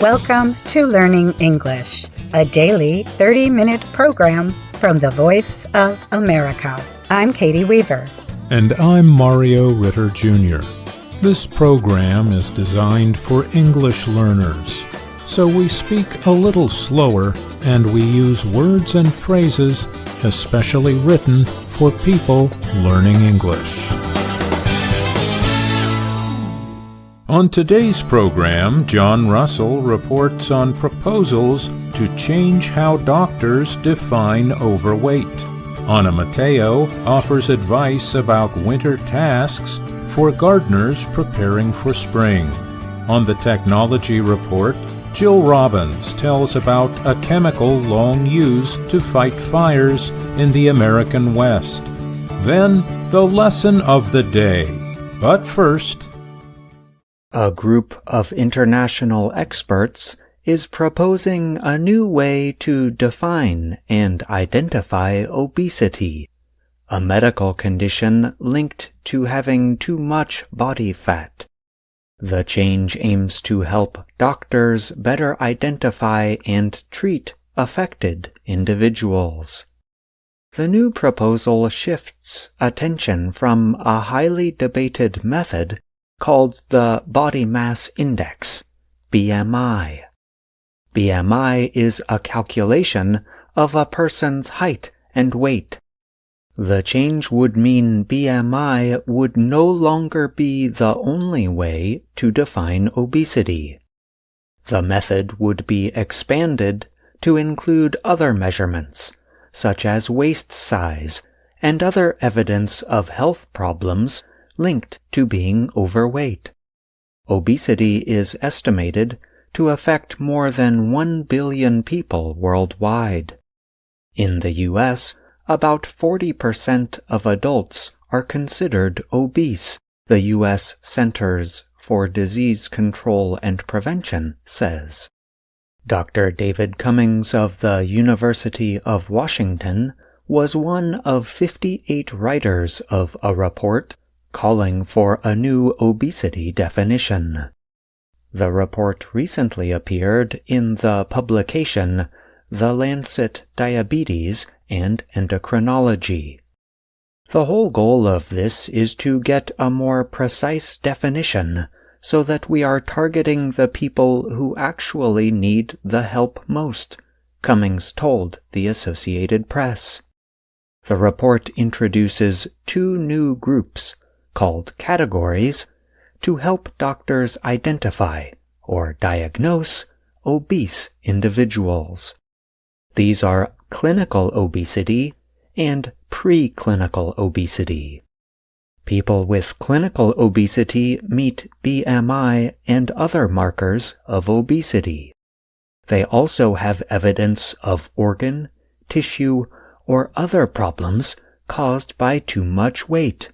Welcome to Learning English, a daily 30-minute program from the Voice of America. I'm Katie Weaver. And I'm Mario Ritter Jr. This program is designed for English learners, so we speak a little slower and we use words and phrases especially written for people learning English. On today's program, John Russell reports on proposals to change how doctors define overweight. Ana Mateo offers advice about winter tasks for gardeners preparing for spring. On the Technology Report, Jill Robbins tells about a chemical long used to fight fires in the American West. Then, the lesson of the day. But first, a group of international experts is proposing a new way to define and identify obesity, a medical condition linked to having too much body fat. The change aims to help doctors better identify and treat affected individuals. The new proposal shifts attention from a highly debated method called the Body Mass Index, BMI. BMI is a calculation of a person's height and weight. The change would mean BMI would no longer be the only way to define obesity. The method would be expanded to include other measurements, such as waist size and other evidence of health problems linked to being overweight. Obesity is estimated to affect more than 1 billion people worldwide. In the U.S., about 40% of adults are considered obese, the U.S. Centers for Disease Control and Prevention says. Dr. David Cummings of the University of Washington was one of 58 writers of a report calling for a new obesity definition. The report recently appeared in the publication The Lancet Diabetes and Endocrinology. The whole goal of this is to get a more precise definition so that we are targeting the people who actually need the help most, Cummings told the Associated Press. The report introduces 2 new groups, called categories, to help doctors identify or diagnose obese individuals. These are clinical obesity and preclinical obesity. People with clinical obesity meet BMI and other markers of obesity. They also have evidence of organ, tissue, or other problems caused by too much weight.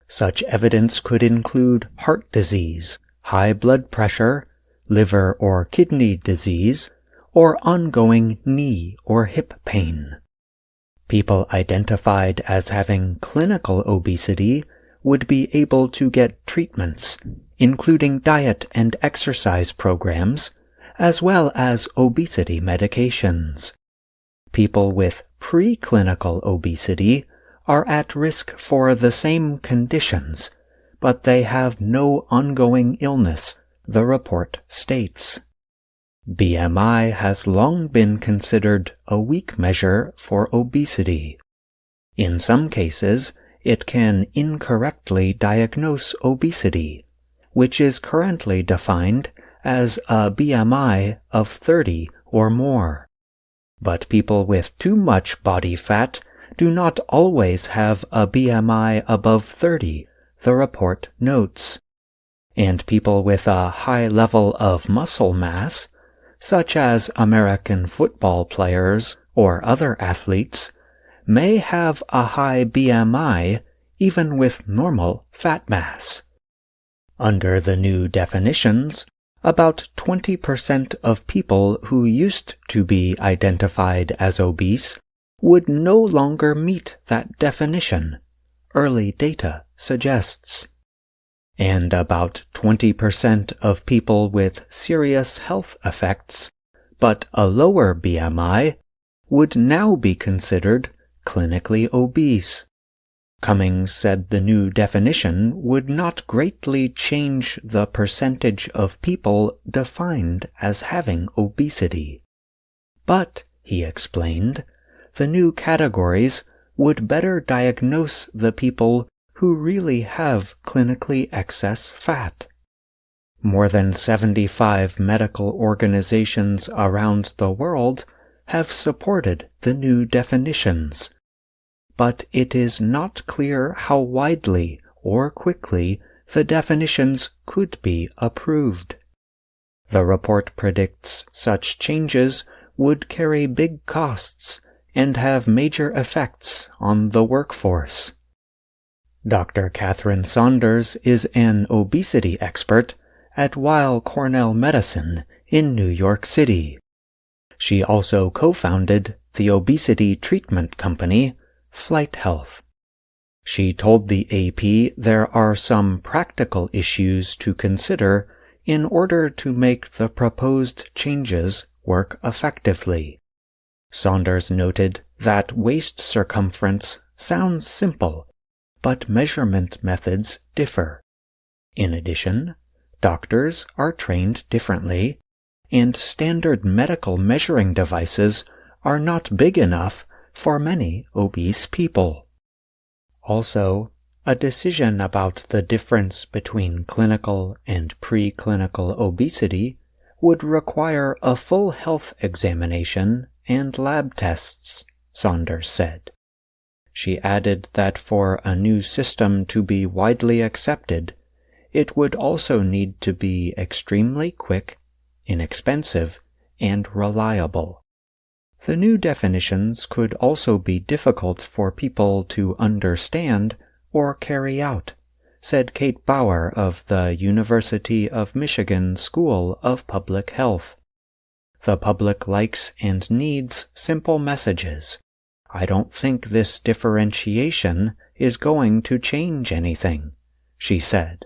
Such evidence could include heart disease, high blood pressure, liver or kidney disease, or ongoing knee or hip pain. People identified as having clinical obesity would be able to get treatments, including diet and exercise programs, as well as obesity medications. People with preclinical obesity are at risk for the same conditions, but they have no ongoing illness, the report states. BMI has long been considered a weak measure for obesity. In some cases, it can incorrectly diagnose obesity, which is currently defined as a BMI of 30 or more. But people with too much body fat do not always have a BMI above 30, the report notes. And people with a high level of muscle mass, such as American football players or other athletes, may have a high BMI even with normal fat mass. Under the new definitions, about 20% of people who used to be identified as obese would no longer meet that definition, early data suggests. and about 20% of people with serious health effects, but a lower BMI, would now be considered clinically obese. Cummings said the new definition would not greatly change the percentage of people defined as having obesity. But, he explained, the new categories would better diagnose the people who really have clinically excess fat. More than 75 medical organizations around the world have supported the new definitions, but it is not clear how widely or quickly the definitions could be approved. The report predicts such changes would carry big costs and have major effects on the workforce. Dr. Catherine Saunders is an obesity expert at Weill Cornell Medicine in New York City. She also co-founded the obesity treatment company, Flight Health. She told the AP there are some practical issues to consider in order to make the proposed changes work effectively. Saunders noted that waist circumference sounds simple, but measurement methods differ. In addition, doctors are trained differently, and standard medical measuring devices are not big enough for many obese people. Also, a decision about the difference between clinical and preclinical obesity would require a full health examination and lab tests, Saunders said. She added that for a new system to be widely accepted, it would also need to be extremely quick, inexpensive, and reliable. The new definitions could also be difficult for people to understand or carry out, said Kate Bauer of the University of Michigan School of Public Health. The public likes and needs simple messages. I don't think this differentiation is going to change anything, she said.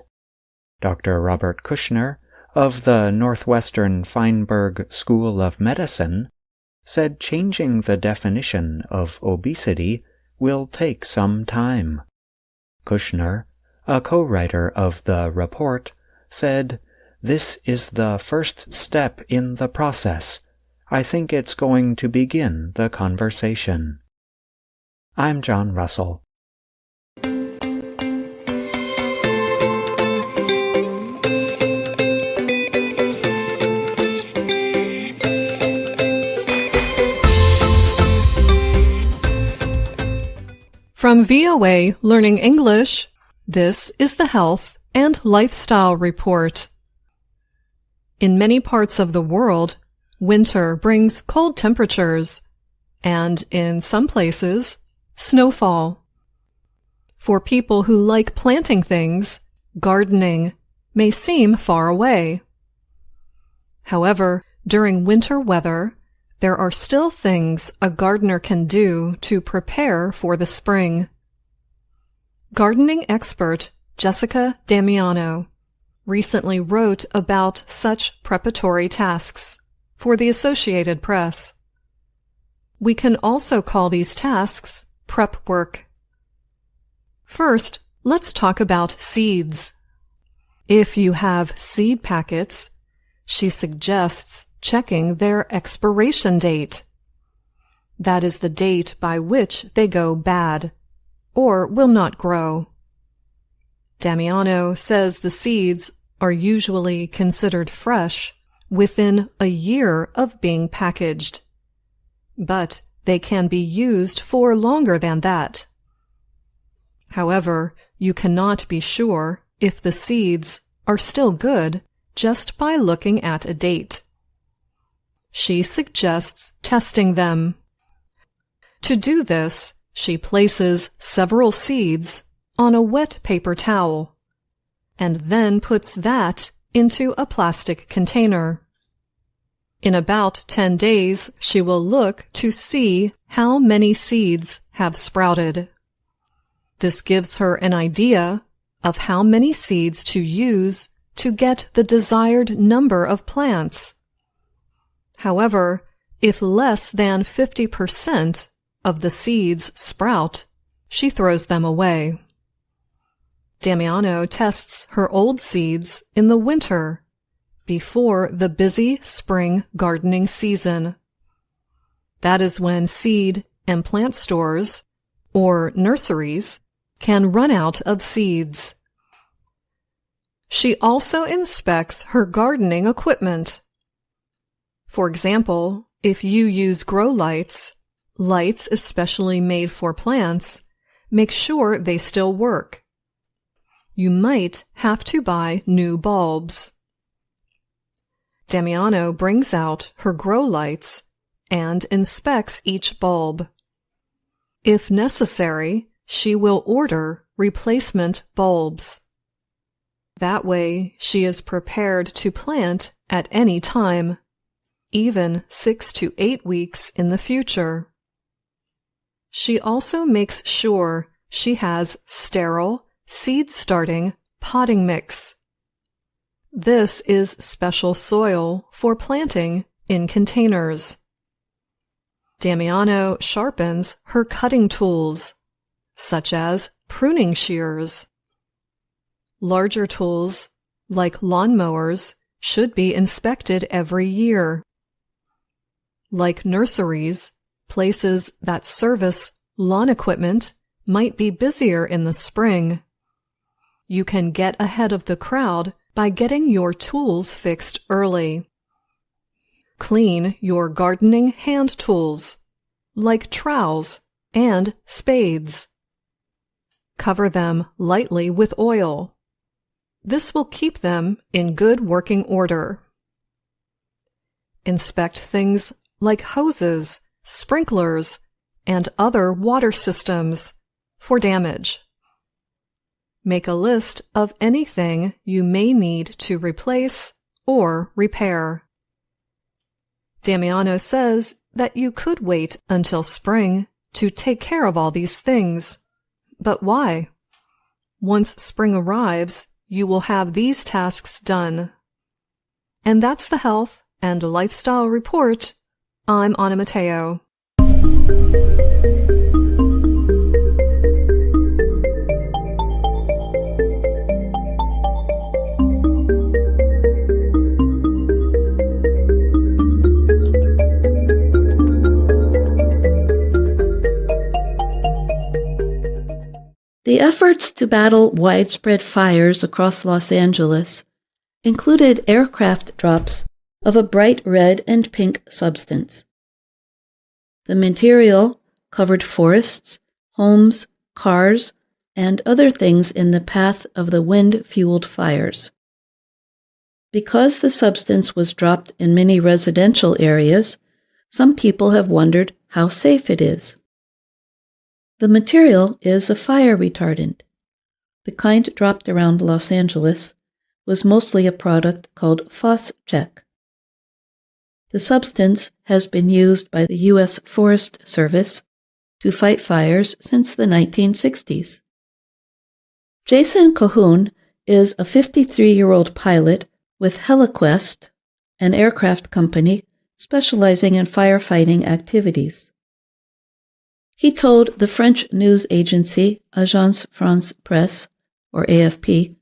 Dr. Robert Kushner of the Northwestern Feinberg School of Medicine said changing the definition of obesity will take some time. Kushner, a co-writer of the report, said, "This is the first step in the process. I think it's going to begin the conversation." I'm John Russell. From VOA Learning English, this is the Health and Lifestyle Report. In many parts of the world, winter brings cold temperatures, and in some places, snowfall. For people who like planting things, gardening may seem far away. However, during winter weather, there are still things a gardener can do to prepare for the spring. Gardening expert Jessica Damiano recently wrote about such preparatory tasks for the Associated Press. We can also call these tasks prep work. First, let's talk about seeds. If you have seed packets, she suggests checking their expiration date. That is the date by which they go bad or will not grow. Damiano says the seeds are usually considered fresh within a year of being packaged, but they can be used for longer than that. However, you cannot be sure if the seeds are still good just by looking at a date. She suggests testing them. To do this, she places several seeds on a wet paper towel and then puts that into a plastic container. In about 10 days, she will look to see how many seeds have sprouted. This gives her an idea of how many seeds to use to get the desired number of plants. However, if less than 50% of the seeds sprout, she throws them away. Damiano tests her old seeds in the winter, before the busy spring gardening season. That is when seed and plant stores, or nurseries, can run out of seeds. She also inspects her gardening equipment. For example, if you use grow lights especially made for plants, make sure they still work. You might have to buy new bulbs. Damiano brings out her grow lights and inspects each bulb. If necessary, she will order replacement bulbs. That way, she is prepared to plant at any time, even 6 to 8 weeks in the future. She also makes sure she has sterile, seed-starting potting mix. This is special soil for planting in containers. Damiano sharpens her cutting tools, such as pruning shears. Larger tools, like lawnmowers, should be inspected every year. Like nurseries, places that service lawn equipment might be busier in the spring. You can get ahead of the crowd by getting your tools fixed early. Clean your gardening hand tools, like trowels and spades. Cover them lightly with oil. This will keep them in good working order. Inspect things like hoses, sprinklers, and other water systems for damage. Make a list of anything you may need to replace or repair. Damiano says that you could wait until spring to take care of all these things. But why? Once spring arrives, you will have these tasks done. And that's the Health and Lifestyle Report. I'm Anna Mateo. The efforts to battle widespread fires across Los Angeles included aircraft drops of a bright red and pink substance. The material covered forests, homes, cars, and other things in the path of the wind-fueled fires. Because the substance was dropped in many residential areas, some people have wondered how safe it is. The material is a fire retardant. The kind dropped around Los Angeles was mostly a product called Phos-Chek. The substance has been used by the U.S. Forest Service to fight fires since the 1960s. Jason Cahoon is a 53-year-old pilot with HeliQuest, an aircraft company specializing in firefighting activities. He told the French news agency Agence France-Presse, or AFP,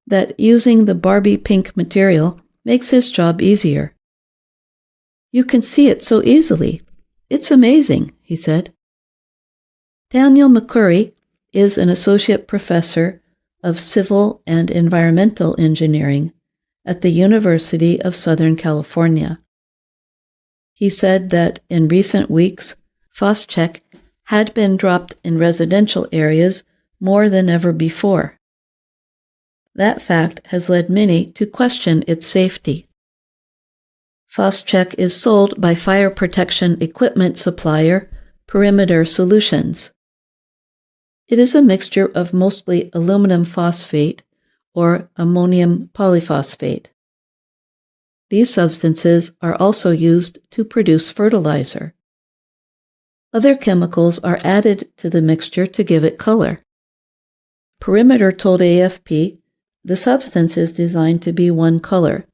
that using the Barbie pink material makes his job easier. "You can see it so easily. It's amazing," he said. Daniel McCurry is an associate professor of civil and environmental engineering at the University of Southern California. He said that in recent weeks, Phos-Chek had been dropped in residential areas more than ever before. That fact has led many to question its safety. Phos-Chek is sold by fire protection equipment supplier Perimeter Solutions. It is a mixture of mostly aluminum phosphate or ammonium polyphosphate. These substances are also used to produce fertilizer. Other chemicals are added to the mixture to give it color. Perimeter told AFP the substance is designed to be one color,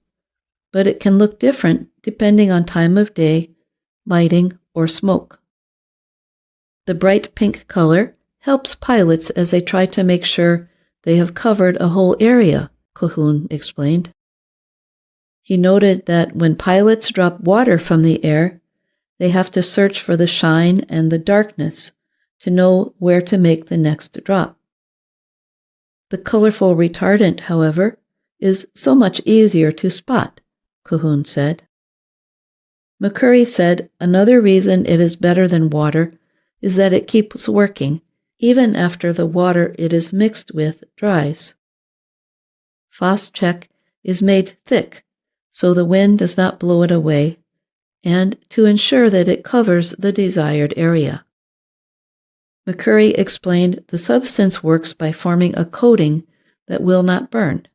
but it can look different depending on time of day, lighting, or smoke. The bright pink color helps pilots as they try to make sure they have covered a whole area, Cahoon explained. He noted that when pilots drop water from the air, they have to search for the shine and the darkness to know where to make the next drop. The colorful retardant, however, is so much easier to spot, Cahoon said. McCurry said another reason it is better than water is that it keeps working even after the water it is mixed with dries. Phos-Chek is made thick so the wind does not blow it away, and to ensure that it covers the desired area. McCurry explained the substance works by forming a coating that will not burn.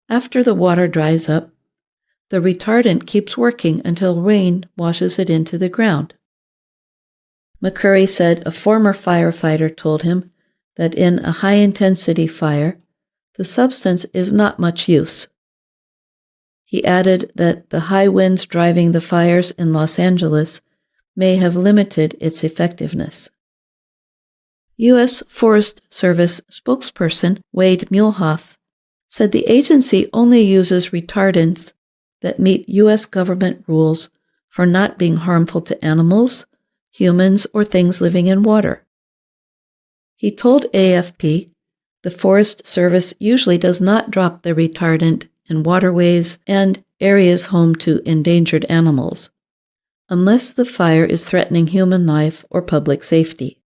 After the water dries up, the retardant keeps working until rain washes it into the ground. McCurry said a former firefighter told him that in a high-intensity fire, the substance is not much use. He added that the high winds driving the fires in Los Angeles may have limited its effectiveness. U.S. Forest Service spokesperson Wade Muehlhoff said the agency only uses retardants that meet U.S. government rules for not being harmful to animals, humans, or things living in water. He told AFP the Forest Service usually does not drop the retardant in waterways and areas home to endangered animals, unless the fire is threatening human life or public safety.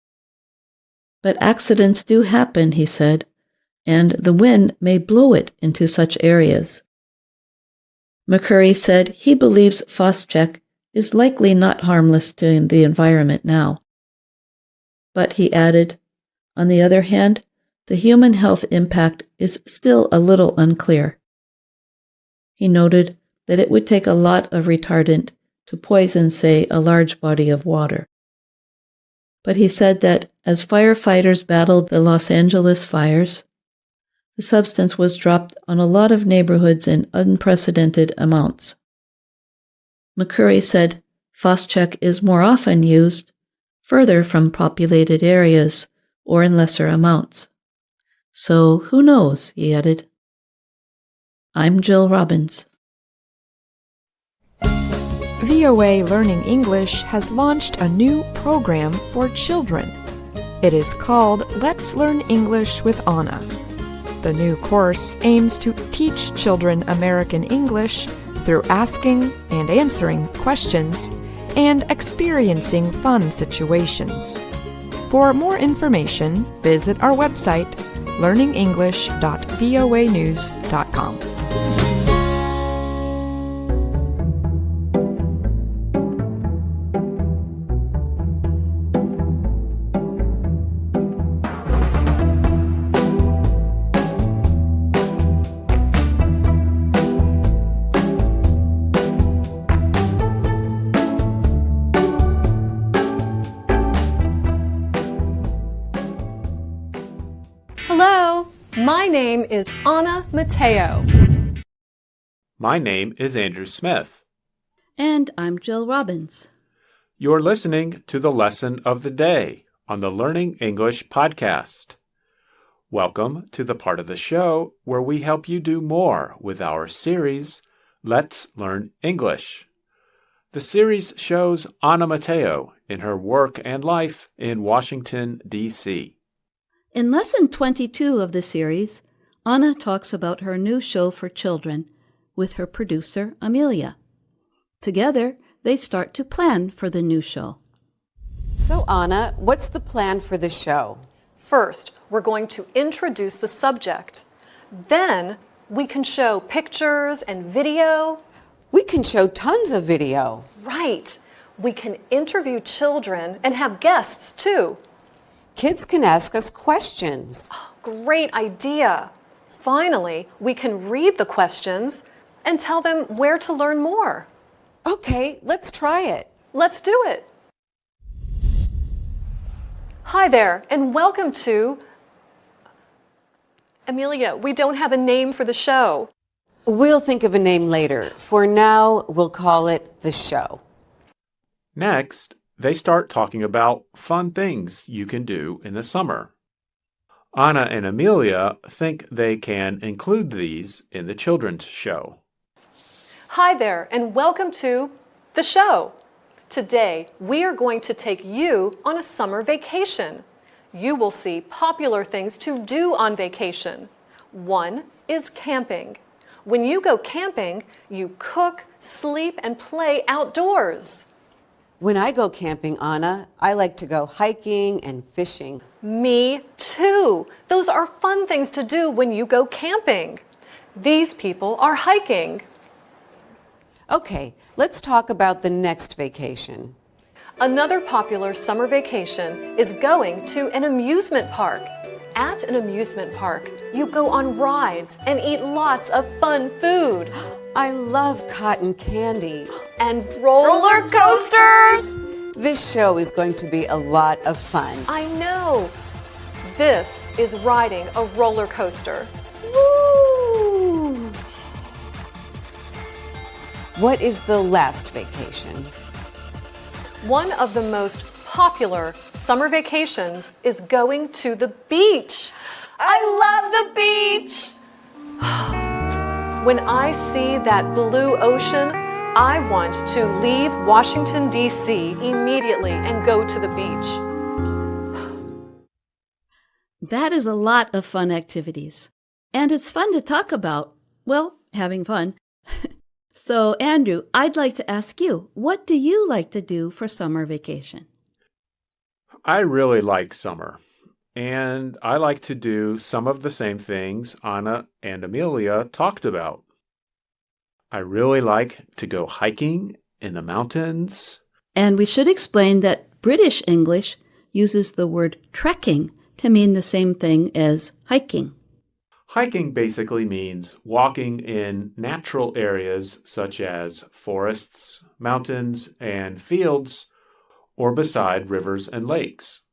But accidents do happen, he said, and the wind may blow it into such areas. McCurry said he believes Phos-Chek is likely not harmless to the environment now. But he added, on the other hand, the human health impact is still a little unclear. He noted that it would take a lot of retardant to poison, say, a large body of water. But he said that as firefighters battled the Los Angeles fires, the substance was dropped on a lot of neighborhoods in unprecedented amounts. McCurry said Phos-Chek is more often used further from populated areas or in lesser amounts. So who knows, he added. I'm Jill Robbins. VOA Learning English has launched a new program for children. It is called Let's Learn English with Anna. The new course aims to teach children American English through asking and answering questions and experiencing fun situations. For more information, visit our website, learningenglish.voanews.com. Hello, my name is Anna Mateo. My name is Andrew Smith. And I'm Jill Robbins. You're listening to the Lesson of the Day on the Learning English Podcast. Welcome to the part of the show where we help you do more with our series, Let's Learn English. The series shows Anna Mateo in her work and life in Washington, D.C. In Lesson 22 of the series, Anna talks about her new show for children with her producer, Amelia. Together, they start to plan for the new show. So, Anna, what's the plan for the show? First, we're going to introduce the subject. Then, we can show pictures and video. We can show tons of video. Right. We can interview children and have guests, too. Kids can ask us questions. Great idea. Finally, we can read the questions and tell them where to learn more. Okay, let's try it. Let's do it. Hi there, and welcome to Amelia, we don't have a name for the show. We'll think of a name later. For now, we'll call it The Show. Next, they start talking about fun things you can do in the summer. Anna and Amelia think they can include these in the children's show. Hi there, and welcome to The Show. Today, we are going to take you on a summer vacation. You will see popular things to do on vacation. One is camping. When you go camping, you cook, sleep, and play outdoors. When I go camping, Anna, I like to go hiking and fishing. Me too. Those are fun things to do when you go camping. These people are hiking. Okay, let's talk about the next vacation. Another popular summer vacation is going to an amusement park. At an amusement park, you go on rides and eat lots of fun food. I love cotton candy. And roller coasters! This show is going to be a lot of fun. I know. This is riding a roller coaster. Woo! What is the last vacation? One of the most popular summer vacations is going to the beach. I love the beach! When I see that blue ocean, I want to leave Washington, D.C. immediately and go to the beach. That is a lot of fun activities. And it's fun to talk about, well, having fun. So, Andrew, I'd like to ask you, what do you like to do for summer vacation? I really like summer, and I like to do some of the same things Anna and Amelia talked about. I really like to go hiking in the mountains. And we should explain that British English uses the word trekking to mean the same thing as hiking. Hiking basically means walking in natural areas such as forests, mountains, and fields, or beside rivers and lakes.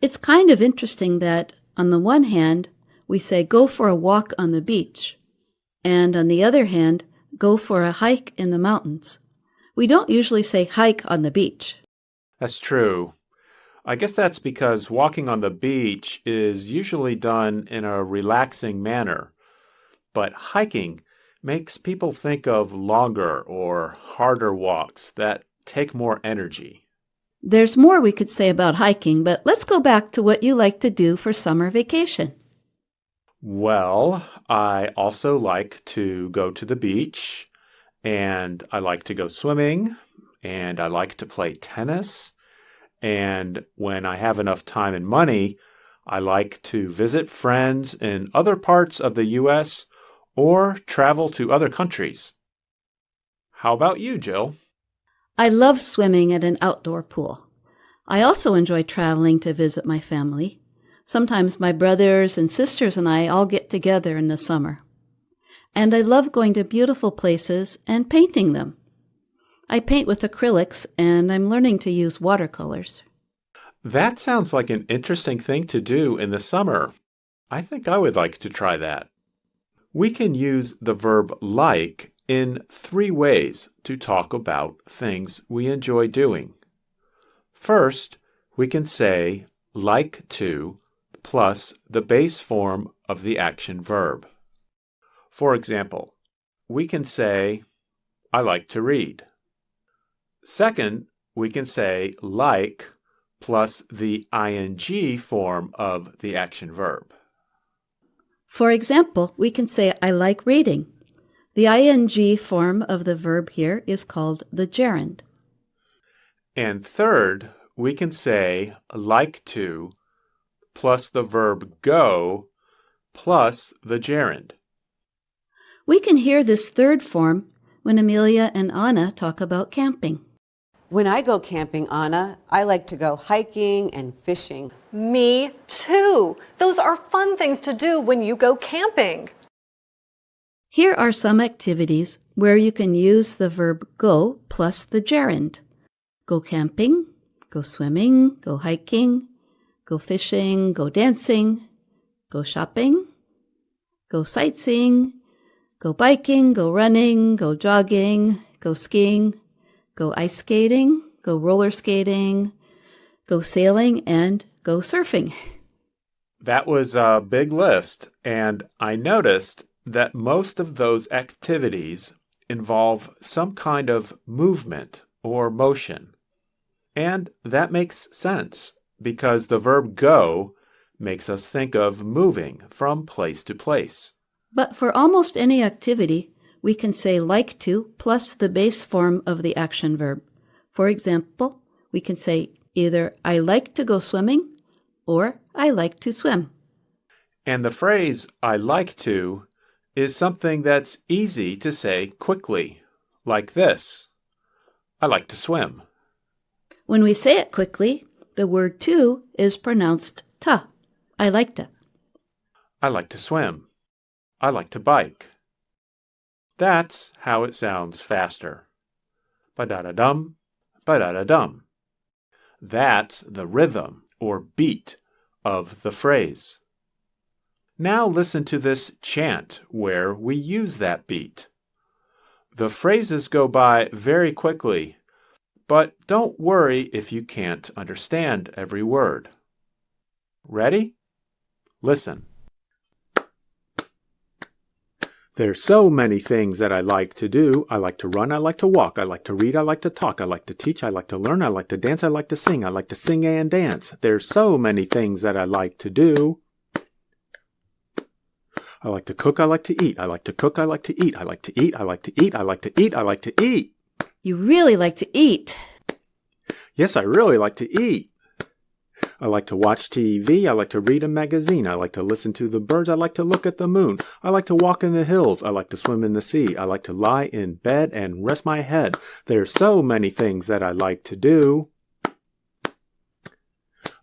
It's kind of interesting that, on the one hand, we say go for a walk on the beach, and on the other hand, go for a hike in the mountains. We don't usually say hike on the beach. That's true. I guess that's because walking on the beach is usually done in a relaxing manner, but hiking makes people think of longer or harder walks that take more energy. There's more we could say about hiking, but let's go back to what you like to do for summer vacation. Well, I also like to go to the beach, and I like to go swimming, and I like to play tennis. And when I have enough time and money, I like to visit friends in other parts of the U.S. or travel to other countries. How about you, Jill? I love swimming at an outdoor pool. I also enjoy traveling to visit my family. Sometimes my brothers and sisters and I all get together in the summer. And I love going to beautiful places and painting them. I paint with acrylics, and I'm learning to use watercolors. That sounds like an interesting thing to do in the summer. I think I would like to try that. We can use the verb like in 3 ways to talk about things we enjoy doing. First, we can say like to plus the base form of the action verb. For example, we can say, I like to read. Second, we can say like plus the ing form of the action verb. For example, we can say, I like reading. The ing form of the verb here is called the gerund. And third, we can say like to plus the verb go plus the gerund. We can hear this third form when Amelia and Anna talk about camping. When I go camping, Anna, I like to go hiking and fishing. Me too. Those are fun things to do when you go camping. Here are some activities where you can use the verb go plus the gerund. Go camping, go swimming, go hiking, go fishing, go dancing, go shopping, go sightseeing, go biking, go running, go jogging, go skiing, go ice skating, go roller skating, go sailing, and go surfing. That was a big list, and I noticed that most of those activities involve some kind of movement or motion. And that makes sense because the verb go makes us think of moving from place to place. But for almost any activity, we can say like to plus the base form of the action verb. For example, we can say either I like to go swimming or I like to swim. And the phrase I like to is something that's easy to say quickly, like this. I like to swim. When we say it quickly, the word to is pronounced ta. I like to. I like to swim. I like to bike. That's how it sounds faster. Ba-da-da-dum, ba-da-da-dum. That's the rhythm or beat of the phrase. Now listen to this chant where we use that beat. The phrases go by very quickly, but don't worry if you can't understand every word. Ready? Listen. There's so many things that I like to do. I like to run, I like to walk, I like to read, I like to talk, I like to teach, I like to learn, I like to dance, I like to sing, I like to sing and dance. There's so many things that I like to do. I like to cook, I like to eat, I like to cook, I like to eat, I like to eat, I like to eat, I like to eat, I like to eat. You really like to eat. Yes, I really like to eat. I like to watch TV, I like to read a magazine, I like to listen to the birds, I like to look at the moon, I like to walk in the hills, I like to swim in the sea, I like to lie in bed and rest my head. There's so many things that I like to do.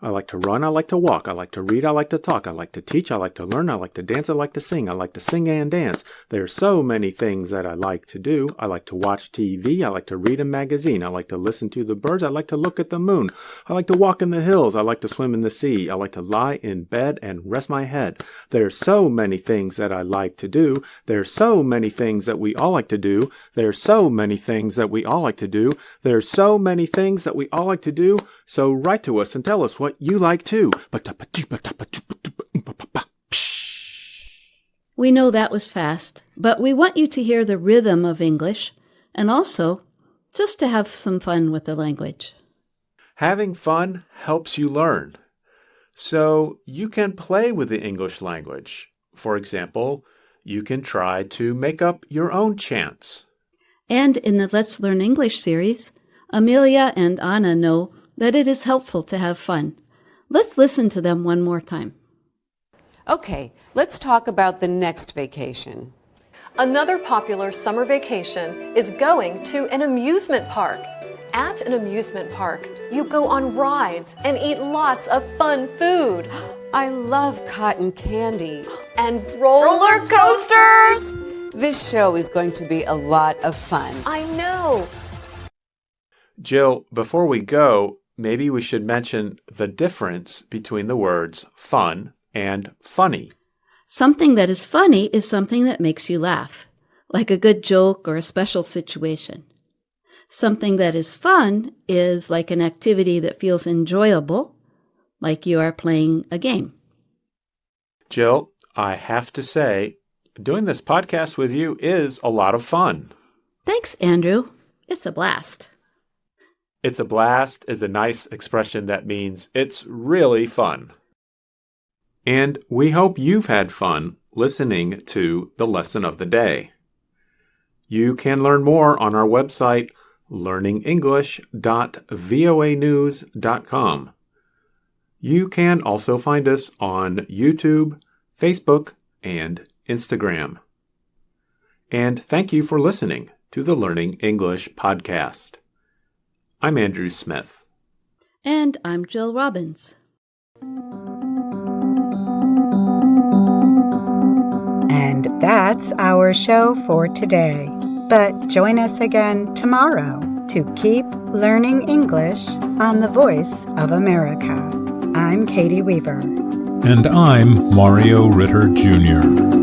I like to run, I like to walk, I like to read, I like to talk, I like to teach, I like to learn, I like to dance, I like to sing, I like to sing and dance. There's so many things that I like to do. I like to watch TV, I like to read a magazine, I like to listen to the birds, I like to look at the moon, I like to walk in the hills, I like to swim in the sea, I like to lie in bed and rest my head. There's so many things that I like to do. There's so many things that we all like to do. There's so many things that we all like to do. There's so many things that we all like to do. So write to us and tell us what you like too. We know that was fast, but we want you to hear the rhythm of English and also just to have some fun with the language. Having fun helps you learn. So you can play with the English language. For example, you can try to make up your own chants. And in the Let's Learn English series, Amelia and Anna know that it is helpful to have fun. Let's listen to them one more time. Okay, let's talk about the next vacation. Another popular summer vacation is going to an amusement park. At an amusement park, you go on rides and eat lots of fun food. I love cotton candy. And roller coasters! This show is going to be a lot of fun. I know. Jill, before we go, maybe we should mention the difference between the words fun and funny. Something that is funny is something that makes you laugh, like a good joke or a special situation. Something that is fun is like an activity that feels enjoyable, like you are playing a game. Jill, I have to say, doing this podcast with you is a lot of fun. Thanks, Andrew. It's a blast. It's a blast is a nice expression that means it's really fun. And we hope you've had fun listening to the lesson of the day. You can learn more on our website, learningenglish.voanews.com. You can also find us on YouTube, Facebook, and Instagram. And thank you for listening to the Learning English podcast. I'm Andrew Smith. And I'm Jill Robbins. And that's our show for today. But join us again tomorrow to keep learning English on the Voice of America. I'm Katie Weaver. And I'm Mario Ritter Jr.